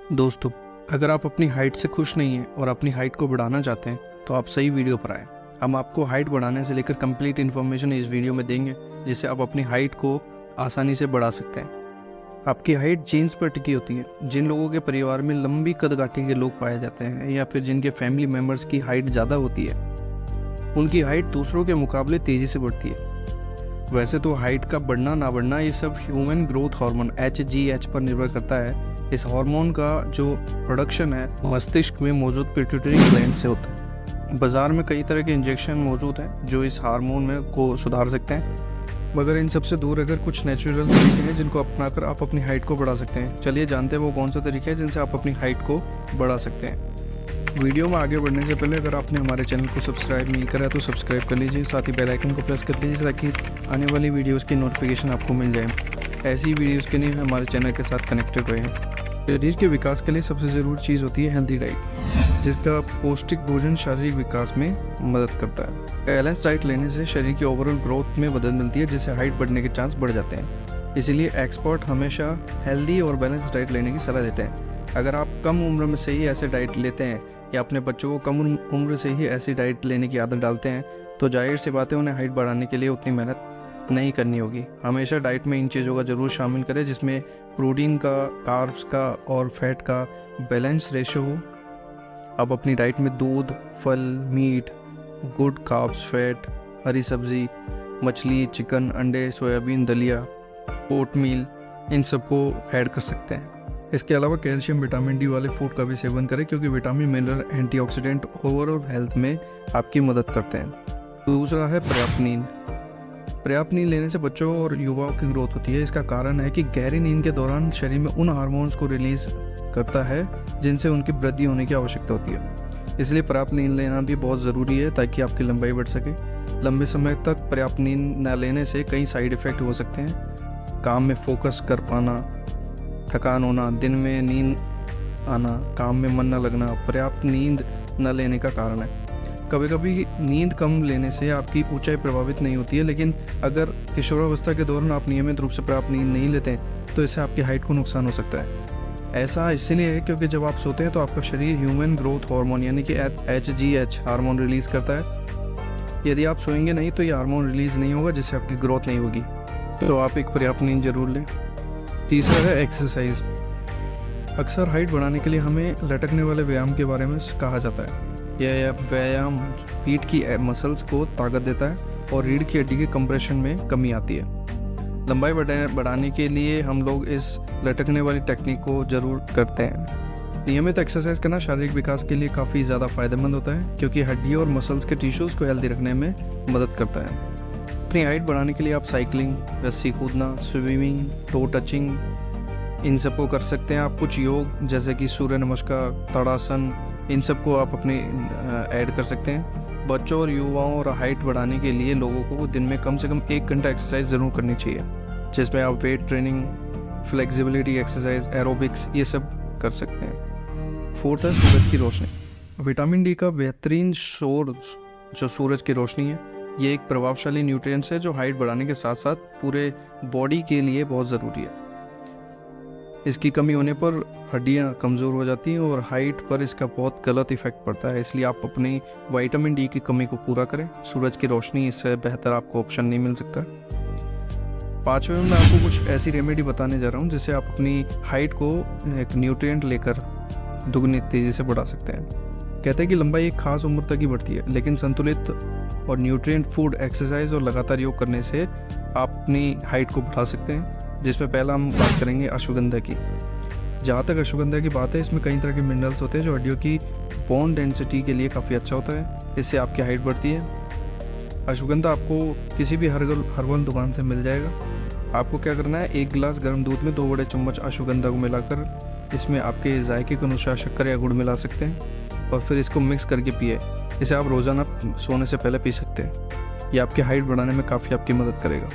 दोस्तों, अगर आप अपनी हाइट से खुश नहीं हैं और अपनी हाइट को बढ़ाना चाहते हैं तो आप सही वीडियो पर आएँ। हम आपको हाइट बढ़ाने से लेकर कंप्लीट इन्फॉर्मेशन इस वीडियो में देंगे, जिससे आप अपनी हाइट को आसानी से बढ़ा सकते हैं। आपकी हाइट जीन्स पर टिकी होती है। जिन लोगों के परिवार में लंबी कदकाठी के लोग पाए जाते हैं या फिर जिनके फैमिली मेम्बर्स की हाइट ज़्यादा होती है, उनकी हाइट दूसरों के मुकाबले तेज़ी से बढ़ती है। वैसे तो हाइट का बढ़ना ना बढ़ना ये सब ह्यूमन ग्रोथ हार्मोन HGH पर निर्भर करता है। इस हार्मोन का जो प्रोडक्शन है मस्तिष्क में मौजूद पिट्यूटरी ग्लैंड से होता है। बाज़ार में कई तरह के इंजेक्शन मौजूद हैं जो इस हार्मोन में को सुधार सकते हैं, मगर इन सबसे दूर अगर कुछ नेचुरल तरीके हैं जिनको अपनाकर आप अपनी हाइट को बढ़ा सकते हैं। चलिए जानते हैं वो कौन से तरीके हैं जिनसे आप अपनी हाइट को बढ़ा सकते हैं। वीडियो में आगे बढ़ने से पहले अगर आपने हमारे चैनल को सब्सक्राइब नहीं करा तो सब्सक्राइब कर लीजिए, साथ ही बेल आइकन को प्रेस कर लीजिए ताकि आने वाली वीडियोस की नोटिफिकेशन आपको मिल जाए। ऐसी वीडियोस के लिए हमारे चैनल के साथ कनेक्टेड रहें। शरीर के विकास के लिए सबसे ज़रूरी चीज़ होती है हेल्दी डाइट, जिसका पौष्टिक भोजन शारीरिक विकास में मदद करता है। बैलेंस डाइट लेने से शरीर की ओवरऑल ग्रोथ में मदद मिलती है, जिससे हाइट बढ़ने के चांस बढ़ जाते हैं। इसीलिए एक्सपर्ट हमेशा हेल्दी और बैलेंस डाइट लेने की सलाह देते हैं। अगर आप कम उम्र में से ही ऐसे डाइट लेते हैं या अपने बच्चों को कम उम्र से ही ऐसी डाइट लेने की आदत डालते हैं तो जाहिर सी बात है उन्हें हाइट बढ़ाने के लिए उतनी मेहनत नहीं करनी होगी। हमेशा डाइट में इन चीज़ों का ज़रूर शामिल करें जिसमें प्रोटीन का, कार्ब्स का और फैट का बैलेंस रेशो हो। अब अपनी डाइट में दूध, फल, मीट, गुड कार्ब्स, फैट, हरी सब्जी, मछली, चिकन, अंडे, सोयाबीन, दलिया, ओटमील, इन सबको ऐड कर सकते हैं। इसके अलावा कैल्शियम, विटामिन डी वाले फूड का भी सेवन करें क्योंकि vitamin, mineral, antioxidant overall health में आपकी मदद करते हैं। दूसरा है पर्याप्त नींद। पर्याप्त नींद लेने से बच्चों और युवाओं की ग्रोथ होती है। इसका कारण है कि गहरी नींद के दौरान शरीर में उन हार्मोन्स को रिलीज करता है जिनसे उनकी वृद्धि होने की आवश्यकता होती है। इसलिए पर्याप्त नींद लेना भी बहुत ज़रूरी है ताकि आपकी लंबाई बढ़ सके। लंबे समय तक पर्याप्त नींद न लेने से कई साइड इफ़ेक्ट हो सकते हैं। काम में फोकस कर पाना, थकान होना, दिन में नींद आना, काम में मन न लगना पर्याप्त नींद न लेने का कारण है। कभी कभी नींद कम लेने से आपकी ऊंचाई प्रभावित नहीं होती है, लेकिन अगर किशोरावस्था के दौरान आप नियमित रूप से पर्याप्त नींद नहीं लेते हैं तो इससे आपकी हाइट को नुकसान हो सकता है। ऐसा इसलिए है क्योंकि जब आप सोते हैं तो आपका शरीर ह्यूमन ग्रोथ हार्मोन यानी कि HGH हार्मोन रिलीज़ करता है। यदि आप सोएंगे नहीं तो ये हार्मोन रिलीज़ नहीं होगा, जिससे आपकी ग्रोथ नहीं होगी। तो आप एक पर्याप्त नींद जरूर लें। तीसरा है एक्सरसाइज। अक्सर हाइट बढ़ाने के लिए हमें लटकने वाले व्यायाम के बारे में कहा जाता है। यह व्यायाम पीठ की मसल्स को ताकत देता है और रीढ़ की हड्डी के कंप्रेशन में कमी आती है। लंबाई बढ़ाने के लिए हम लोग इस लटकने वाली टेक्निक को ज़रूर करते हैं। नियमित एक्सरसाइज करना शारीरिक विकास के लिए काफ़ी ज़्यादा फायदेमंद होता है क्योंकि हड्डियों और मसल्स के टिश्यूज़ को हेल्दी रखने में मदद करता है। अपनी हाइट बढ़ाने के लिए आप साइकिलिंग, रस्सी कूदना, स्विमिंग, टो टचिंग, इन सबको कर सकते हैं। आप कुछ योग जैसे कि सूर्य नमस्कार, ताड़ासन, इन सबको आप अपने ऐड कर सकते हैं। बच्चों और युवाओं और हाइट बढ़ाने के लिए लोगों को दिन में कम से कम 1 घंटा एक्सरसाइज ज़रूर करनी चाहिए, जिसमें आप weight training, flexibility exercise, aerobics ये सब कर सकते हैं। फोर्थ है सूरज की रोशनी। विटामिन डी का बेहतरीन सोर्स जो सूरज की रोशनी है, ये एक प्रभावशाली न्यूट्रिएंट्स है जो हाइट बढ़ाने के साथ साथ पूरे बॉडी के लिए बहुत ज़रूरी है। इसकी कमी होने पर हड्डियां कमज़ोर हो जाती हैं और हाइट पर इसका बहुत गलत इफेक्ट पड़ता है। इसलिए आप अपनी विटामिन डी की कमी को पूरा करें। सूरज की रोशनी, इससे बेहतर आपको ऑप्शन नहीं मिल सकता। पाँचवें में मैं आपको कुछ ऐसी रेमेडी बताने जा रहा हूँ जिससे आप अपनी हाइट को एक न्यूट्रिएंट लेकर दुगनी तेज़ी से बढ़ा सकते हैं। कहते हैं कि लंबाई एक खास उम्र तक ही बढ़ती है, लेकिन संतुलित और न्यूट्रिएंट फूड, एक्सरसाइज और लगातार योग करने से आप अपनी हाइट को बढ़ा सकते हैं। जिसमें पहला हम बात करेंगे अश्वगंधा की। जहाँ तक अश्वगंधा की बात है, इसमें कई तरह के मिनरल्स होते हैं जो हड्डियों की बोन डेंसिटी के लिए काफ़ी अच्छा होता है। इससे आपकी हाइट बढ़ती है। अश्वगंधा आपको किसी भी हर्बल दुकान से मिल जाएगा। आपको क्या करना है, 1 गिलास गर्म दूध में 2 बड़े चम्मच अश्वगंधा को मिलाकर इसमें आपके जायके के अनुसार शक्कर या गुड़ मिला सकते हैं और फिर इसको मिक्स करके पिए। इसे आप रोज़ाना सोने से पहले पी सकते हैं। यह आपकी हाइट बढ़ाने में काफ़ी आपकी मदद करेगा।